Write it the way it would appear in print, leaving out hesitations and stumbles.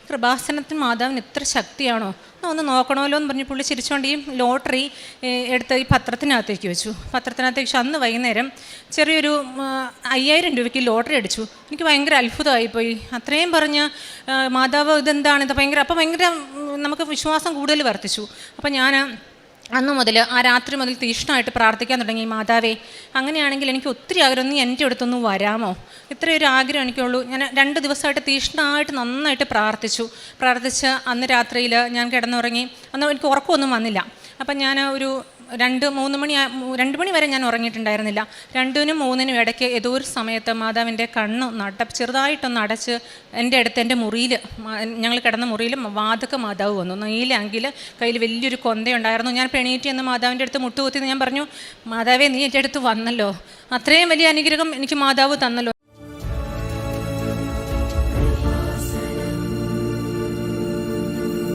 കൃപാസനത്തിന് മാതാവിന് ഇത്ര ശക്തിയാണോ, ഒന്ന് നോക്കണമല്ലോ എന്ന് പറഞ്ഞ് പുള്ളി ചിരിച്ചുകൊണ്ട് ഈ ലോട്ടറി എടുത്ത് ഈ പത്രത്തിനകത്തേക്ക് വെച്ചു. പത്രത്തിനകത്തേക്ക് വെച്ചു. അന്ന് വൈകുന്നേരം ചെറിയൊരു 5000 രൂപയ്ക്ക് ലോട്ടറി അടിച്ചു. എനിക്ക് ഭയങ്കര അത്ഭുതമായിപ്പോയി. അത്രയും പറഞ്ഞ് മാതാവ് ഇതെന്താണ്, ഇത് ഭയങ്കര നമുക്ക് വിശ്വാസം കൂടുതൽ വർദ്ധിച്ചു. അപ്പം ഞാൻ അന്ന് മുതൽ ആ രാത്രി മുതൽ തീക്ഷ്ണമായിട്ട് പ്രാർത്ഥിക്കാൻ തുടങ്ങി. മാതാവേ, അങ്ങനെയാണെങ്കിൽ എനിക്ക് ഒത്തിരി ആഗ്രഹം, നീ എൻ്റെ അടുത്തൊന്ന് വരാമോ? ഇത്രയൊരു ആഗ്രഹം എനിക്കുള്ളൂ. ഞാൻ 2 ദിവസമായിട്ട് തീക്ഷ്ണമായിട്ട് നന്നായിട്ട് പ്രാർത്ഥിച്ച് അന്ന് രാത്രിയിൽ ഞാൻ കിടന്നുറങ്ങി. അന്ന് എനിക്ക് ഉറക്കമൊന്നും വന്നില്ല. അപ്പം ഞാൻ ഒരു 2 മണി വരെ ഞാൻ ഉറങ്ങിയിട്ടുണ്ടായിരുന്നില്ല. 2-നും 3-നും ഇടയ്ക്ക് ഏതോ ഒരു സമയത്ത് മാതാവിൻ്റെ കണ്ണ് ചെറുതായിട്ടൊന്ന് അടച്ച് എൻ്റെ അടുത്ത് എൻ്റെ മുറിയിൽ, ഞങ്ങൾ കിടന്ന മുറിയിൽ വാതക മാതാവ് വന്നു. നീലാങ്കിൽ കയ്യിൽ വലിയൊരു കൊന്തയുണ്ടായിരുന്നു. ഞാൻ പെണീറ്റ് എന്ന് മാതാവിൻ്റെ അടുത്ത് മുട്ടുകുത്തി ഞാൻ പറഞ്ഞു, മാതാവേ, നീ എൻ്റെ അടുത്ത് വന്നല്ലോ, അത്രയും വലിയ അനുഗ്രഹം എനിക്ക് മാതാവ് തന്നല്ലോ.